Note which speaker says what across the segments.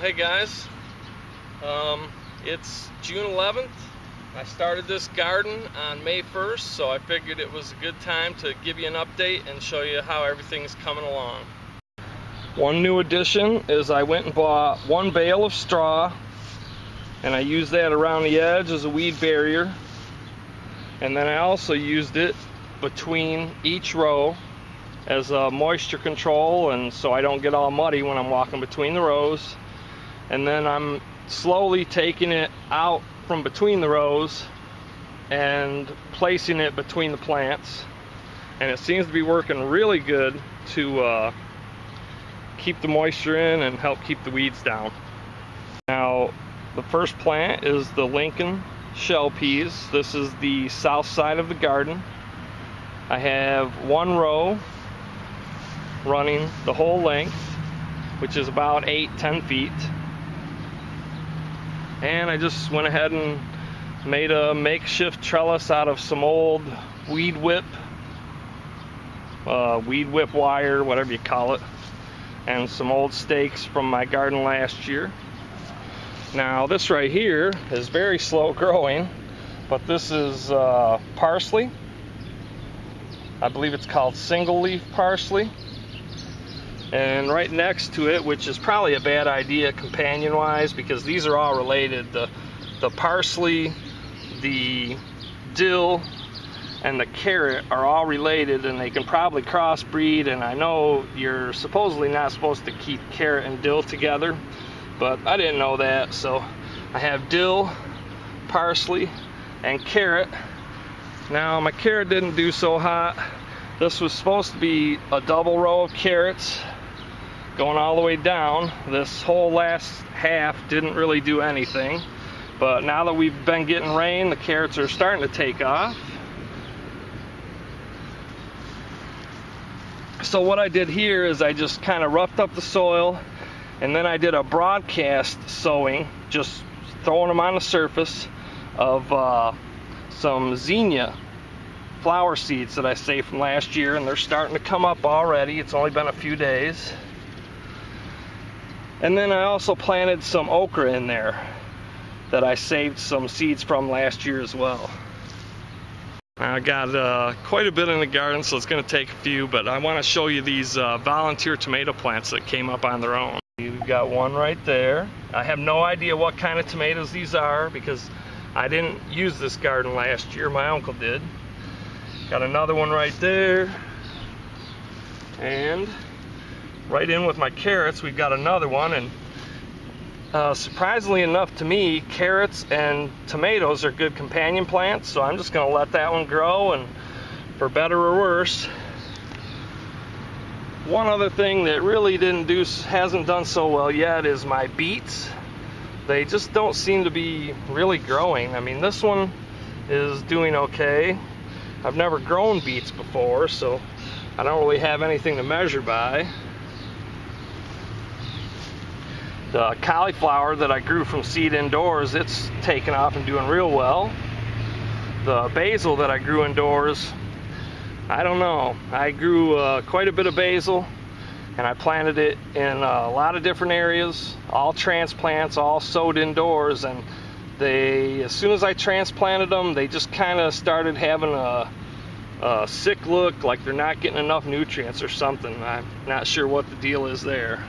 Speaker 1: Hey guys, it's June 11th. I started this garden on May 1st, so I figured it was a good time to give you an update and show you how everything's coming along. One new addition is I went and bought one bale of straw, and I used that around the edge as a weed barrier, and then I also used it between each row as a moisture control, and so I don't get all muddy when I'm walking between the rows. And then I'm slowly taking it out from between the rows and placing it between the plants, and it seems to be working really good to keep the moisture in and help keep the weeds down. Now the first plant is the Lincoln shell peas. This is the south side of the garden. I have one row running the whole length, which is about 8-10 feet. And I just went ahead and made a makeshift trellis out of some old weed whip wire, whatever you call it, and some old stakes from my garden last year. Now this right here is very slow growing, but this is parsley. I believe it's called single leaf parsley. And right next to it, which is probably a bad idea companion wise because these are all related, the parsley, the dill, and the carrot are all related, and they can probably crossbreed. And I know you're supposedly not supposed to keep carrot and dill together, but I didn't know that, so I have dill, parsley, and carrot. Now my carrot didn't do so hot. This was supposed to be a double row of carrots going all the way down. This whole last half didn't really do anything, but now that we've been getting rain, the carrots are starting to take off. So what I did here is I just kind of roughed up the soil, and then I did a broadcast sowing, just throwing them on the surface of some zinnia flower seeds that I saved from last year, and they're starting to come up already. It's only been a few days. And then I also planted some okra in there that I saved some seeds from last year as well. I got quite a bit in the garden, so it's going to take a few, but I want to show you these volunteer tomato plants that came up on their own. You've got one right there. I have no idea what kind of tomatoes these are because I didn't use this garden last year. My uncle did. Got another one right there, and right in with my carrots we've got another one. And surprisingly enough to me, carrots and tomatoes are good companion plants, so I'm just going to let that one grow, and for better or worse. One other thing that really hasn't done so well yet is my beets. They just don't seem to be really growing. I mean, this one is doing okay. I've never grown beets before, so I don't really have anything to measure by. The cauliflower that I grew from seed indoors, it's taken off and doing real well. The basil that I grew indoors, I don't know. I grew quite a bit of basil, and I planted it in a lot of different areas, all transplants, all sowed indoors, and as soon as I transplanted them, they just kind of started having a sick look, like they're not getting enough nutrients or something. I'm not sure what the deal is there.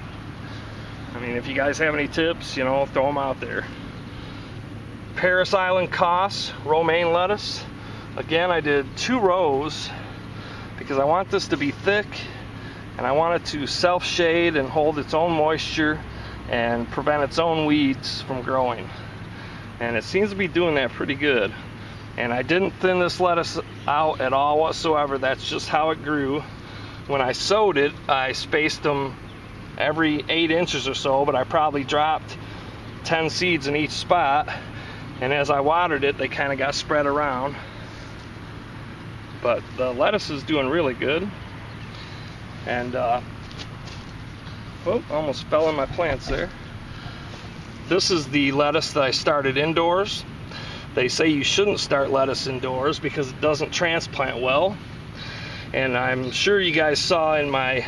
Speaker 1: I mean, if you guys have any tips, you know, throw them out there. Paris Island Coss, Romaine lettuce. Again, I did 2 rows because I want this to be thick, and I want it to self-shade and hold its own moisture and prevent its own weeds from growing. And it seems to be doing that pretty good. And I didn't thin this lettuce out at all whatsoever. That's just how it grew. When I sowed it, I spaced them every 8 inches or so, but I probably dropped 10 seeds in each spot, and as I watered it, they kind of got spread around. But the lettuce is doing really good. And almost fell in my plants there. This is the lettuce that I started indoors. They say you shouldn't start lettuce indoors because it doesn't transplant well. And I'm sure you guys saw in my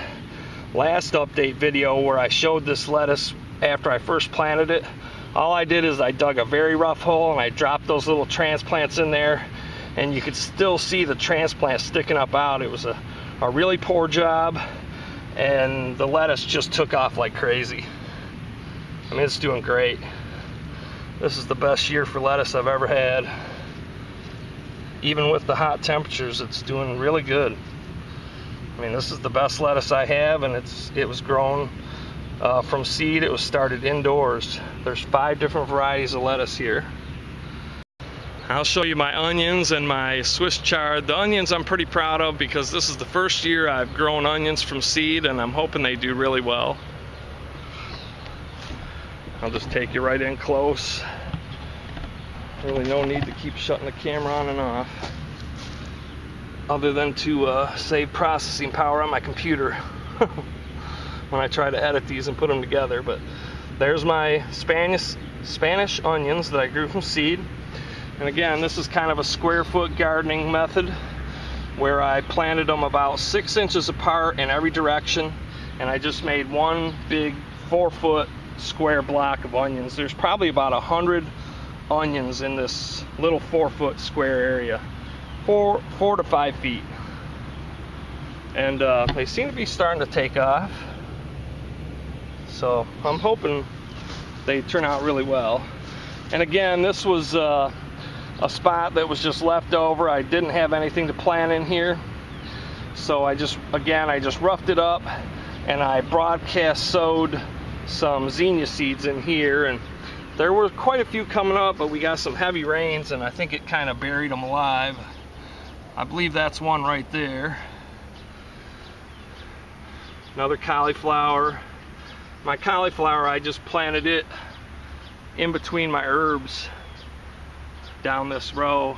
Speaker 1: last update video where I showed this lettuce after I first planted it, all I did is I dug a very rough hole and I dropped those little transplants in there, and you could still see the transplant sticking up out. It was a really poor job, and the lettuce just took off like crazy. I mean, it's doing great. This is the best year for lettuce I've ever had. Even with the hot temperatures, it's doing really good. I mean, this is the best lettuce I have, and it was grown from seed. It was started indoors. There's 5 different varieties of lettuce here. I'll show you my onions and my Swiss chard. The onions I'm pretty proud of because this is the first year I've grown onions from seed, and I'm hoping they do really well. I'll just take you right in close. Really no need to keep shutting the camera on and off, other than to save processing power on my computer when I try to edit these and put them together. But there's my Spanish onions that I grew from seed. And again, this is kind of a square foot gardening method where I planted them about 6 inches apart in every direction, and I just made one big 4-foot square block of onions. There's probably about 100 onions in this little 4-foot square area, 4 to 5 feet, and they seem to be starting to take off, so I'm hoping they turn out really well. And again, this was a spot that was just left over. I didn't have anything to plant in here, so I just roughed it up, and I broadcast sowed some zinnia seeds in here, and there were quite a few coming up, but we got some heavy rains and I think it kind of buried them alive. I believe that's one right there. Another cauliflower. My cauliflower, I just planted it in between my herbs down this row,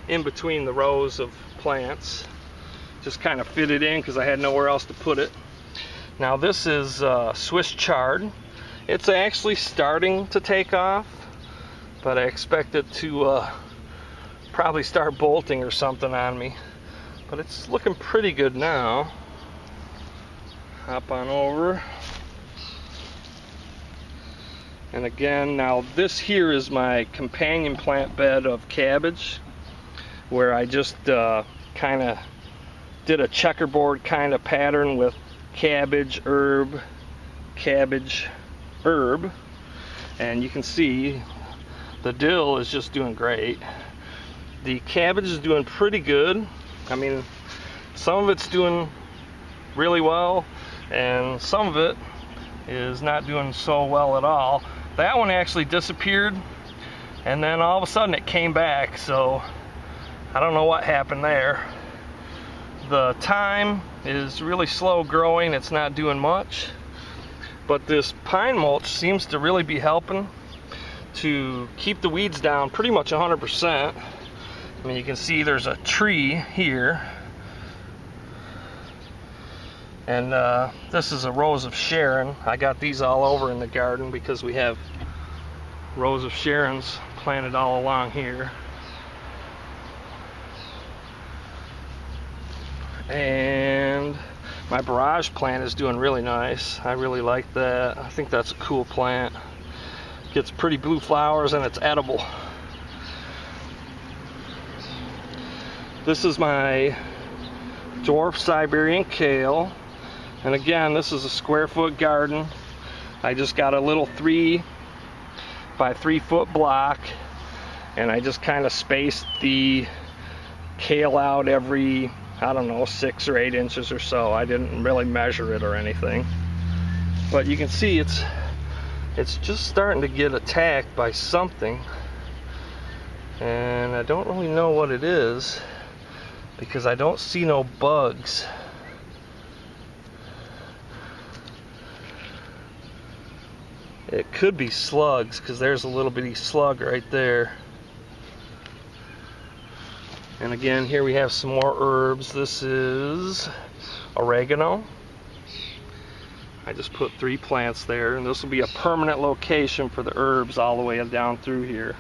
Speaker 1: in between the rows of plants. Just kind of fit it in because I had nowhere else to put it. Now this is Swiss chard. It's actually starting to take off, but I expect it to probably start bolting or something on me. But it's looking pretty good now. Hop on over. And again, now this here is my companion plant bed of cabbage, where I just kind of did a checkerboard kind of pattern with cabbage, herb, cabbage, herb, and you can see the dill is just doing great. The cabbage is doing pretty good. I mean, some of it's doing really well, and some of it is not doing so well at all. That one actually disappeared, and then all of a sudden it came back, so I don't know what happened there. The thyme is really slow growing. It's not doing much. But this pine mulch seems to really be helping to keep the weeds down pretty much 100%. I mean, you can see there's a tree here. And this is a rose of Sharon. I got these all over in the garden because we have rows of Sharons planted all along here. And my barrage plant is doing really nice. I really like that. I think that's a cool plant. Gets pretty blue flowers and it's edible. This is my Dwarf Siberian Kale. And again, this is a square foot garden. I just got a little 3 by 3 foot block, and I just kind of spaced the kale out every, I don't know, 6 or 8 inches or so. I didn't really measure it or anything, but you can see it's just starting to get attacked by something, and I don't really know what it is because I don't see no bugs. It could be slugs because there's a little bitty slug right there. And again, here we have some more herbs. This is oregano. I just put 3 plants there, and this will be a permanent location for the herbs all the way down through here.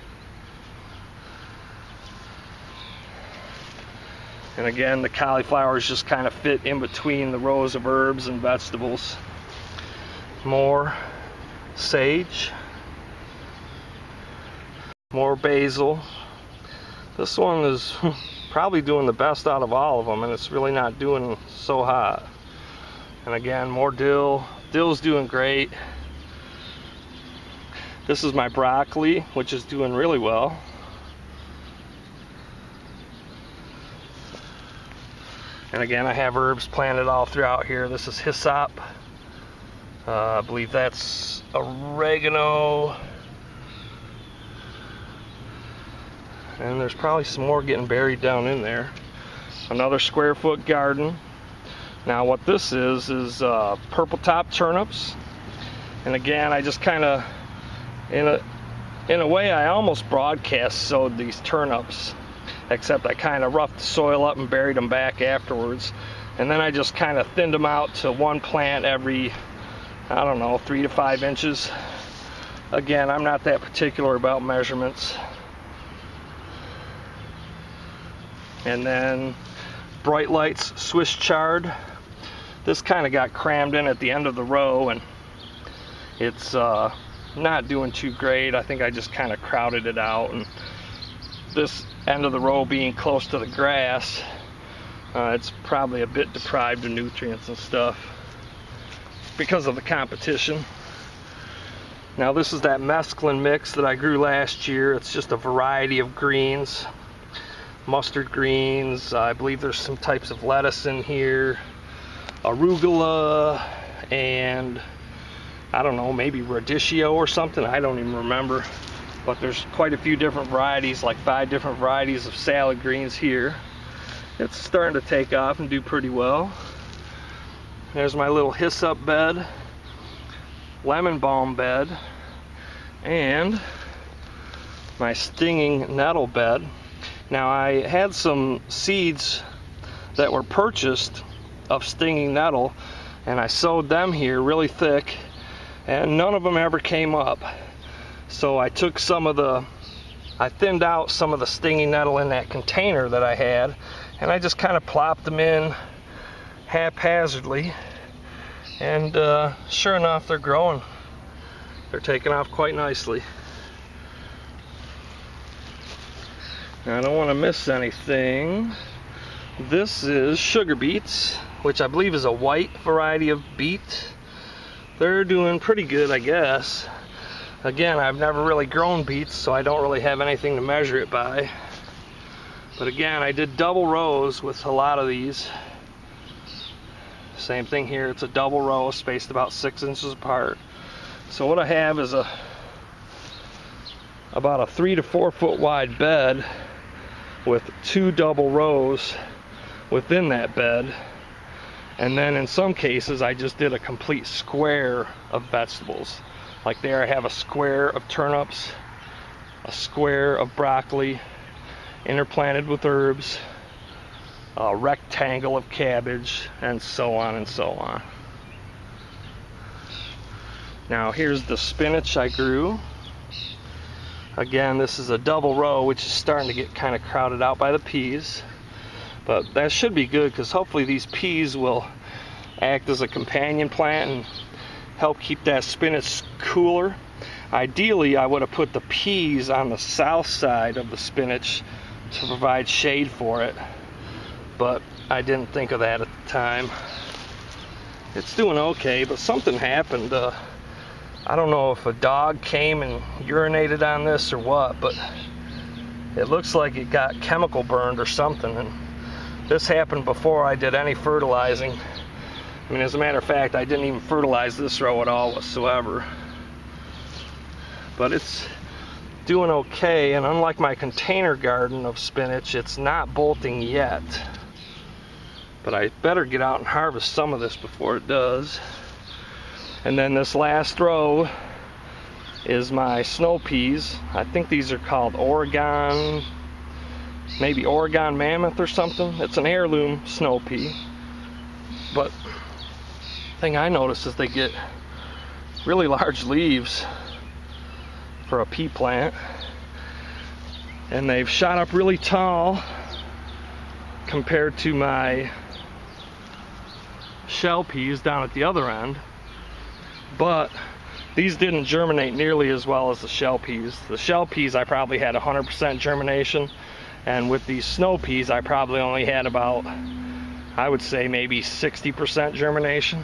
Speaker 1: And again, the cauliflowers just kind of fit in between the rows of herbs and vegetables. More sage, more basil. This one is probably doing the best out of all of them, and it's really not doing so hot. And again, more dill. Dill's doing great. This is my broccoli, which is doing really well. And again, I have herbs planted all throughout here. This is hyssop. I believe that's oregano. And there's probably some more getting buried down in there. Another square foot garden. Now what this is purple top turnips. And again, I just kind of, in a way, I almost broadcast sowed these turnips, except I kind of roughed the soil up and buried them back afterwards. And then I just kind of thinned them out to one plant every, I don't know, 3 to 5 inches. Again, I'm not that particular about measurements. And then Bright Lights Swiss chard. This kind of got crammed in at the end of the row, and it's not doing too great. I think I just kind of crowded it out, and this end of the row being close to the grass, it's probably a bit deprived of nutrients and stuff because of the competition. Now this is that mesclun mix that I grew last year. It's just a variety of greens, mustard greens. I believe there's some types of lettuce in here, arugula, and I don't know, maybe radicchio or something. I don't even remember. But there's quite a few different varieties, like 5 different varieties of salad greens here. It's starting to take off and do pretty well. There's my little hyssop bed, lemon balm bed, and my stinging nettle bed. Now I had some seeds that were purchased of stinging nettle, and I sowed them here really thick, and none of them ever came up. So I took I thinned out some of the stinging nettle in that container that I had, and I just kind of plopped them in haphazardly, and sure enough, they're growing. They're taking off quite nicely. Now, I don't want to miss anything. This is sugar beets, which I believe is a white variety of beet. They're doing pretty good, I guess. Again, I've never really grown beets, so I don't really have anything to measure it by. But again, I did double rows with a lot of these. Same thing here, it's a double row spaced about 6 inches apart. So what I have is about a 3 to 4 foot wide bed with 2 double rows within that bed. And then in some cases, I just did a complete square of vegetables. Like there I have a square of turnips, a square of broccoli, interplanted with herbs, a rectangle of cabbage, and so on and so on. Now here's the spinach I grew. Again, this is a double row, which is starting to get kind of crowded out by the peas. But that should be good, because hopefully these peas will act as a companion plant and help keep that spinach cooler. Ideally, I would have put the peas on the south side of the spinach to provide shade for it, but I didn't think of that at the time. It's doing okay, but something happened. I don't know if a dog came and urinated on this or what, but it looks like it got chemical burned or something, and this happened before I did any fertilizing. I mean, as a matter of fact, I didn't even fertilize this row at all whatsoever. But it's doing okay, and unlike my container garden of spinach, it's not bolting yet. But I better get out and harvest some of this before it does. And then this last row is my snow peas. I think these are called Oregon, maybe Oregon Mammoth or something. It's an heirloom snow pea. But the thing I noticed is they get really large leaves for a pea plant, and they've shot up really tall compared to my shell peas down at the other end. But these didn't germinate nearly as well as the shell peas. The shell peas I probably had 100% germination, and with these snow peas I probably only had about, I would say maybe 60% germination.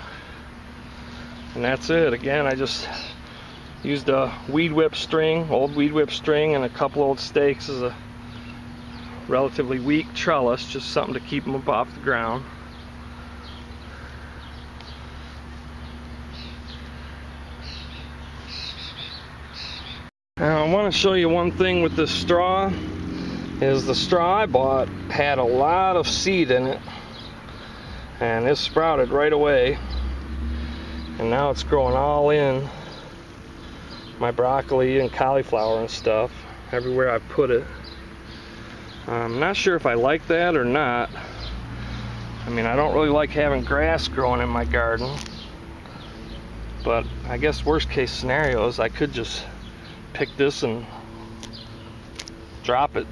Speaker 1: And that's it. Again, I just used a weed whip string, old weed whip string, and a couple old stakes as a relatively weak trellis, just something to keep them up off the ground. Now I want to show you one thing with this straw, is the straw I bought had a lot of seed in it, and it sprouted right away, and now it's growing all in my broccoli and cauliflower and stuff everywhere I put it. I'm not sure if I like that or not. I mean, I don't really like having grass growing in my garden, but I guess worst case scenario is I could just pick this and drop it,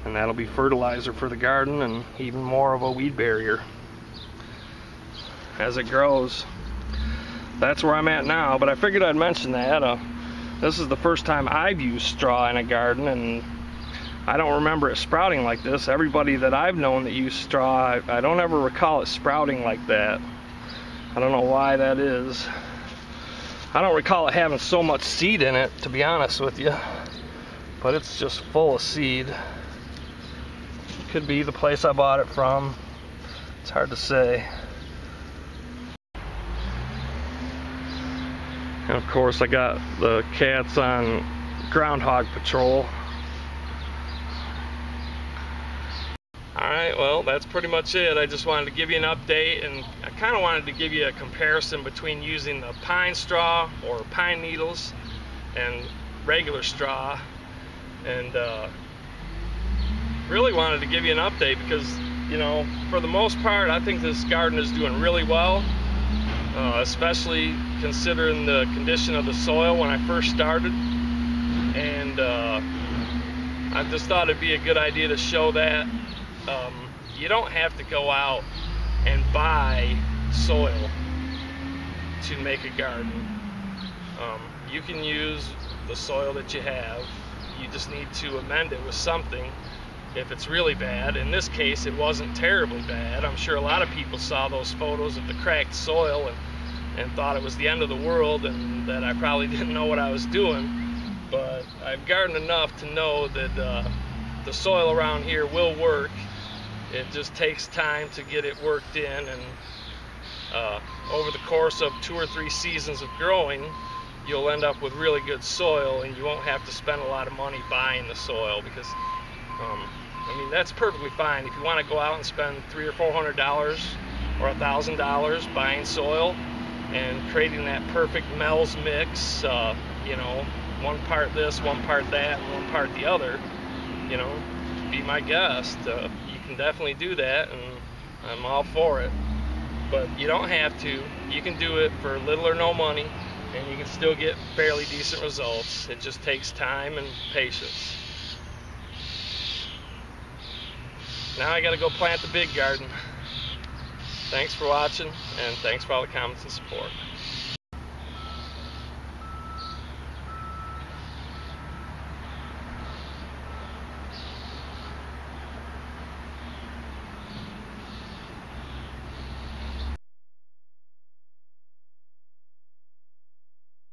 Speaker 1: and that'll be fertilizer for the garden and even more of a weed barrier as it grows. That's where I'm at now, but I figured I'd mention that. This is the first time I've used straw in a garden, and I don't remember it sprouting like this. Everybody that I've known that used straw, I don't ever recall it sprouting like that. I don't know why that is. I don't recall it having so much seed in it, to be honest with you, but it's just full of seed. Could be the place I bought it from. It's hard to say. And of course I got the cats on groundhog patrol. Alright, well, that's pretty much it. I just wanted to give you an update, and I kind of wanted to give you a comparison between using the pine straw or pine needles and regular straw, and really wanted to give you an update because, you know, for the most part I think this garden is doing really well, especially considering the condition of the soil when I first started, and I just thought it'd be a good idea to show that. You don't have to go out and buy soil to make a garden. You can use the soil that you have. You just need to amend it with something if it's really bad. In this case, it wasn't terribly bad. I'm sure a lot of people saw those photos of the cracked soil and thought it was the end of the world and that I probably didn't know what I was doing. But I've gardened enough to know that the soil around here will work. It just takes time to get it worked in, and over the course of 2 or 3 seasons of growing, you'll end up with really good soil, and you won't have to spend a lot of money buying the soil, because I mean, that's perfectly fine. If you want to go out and spend $300 or $400 or $1,000 buying soil and creating that perfect Mel's mix, you know, one part this, one part that, and one part the other, you know, be my guest. You can definitely do that, and I'm all for it. But you don't have to. You can do it for little or no money, and you can still get fairly decent results. It just takes time and patience. Now I gotta go plant the big garden. Thanks for watching, and thanks for all the comments and support.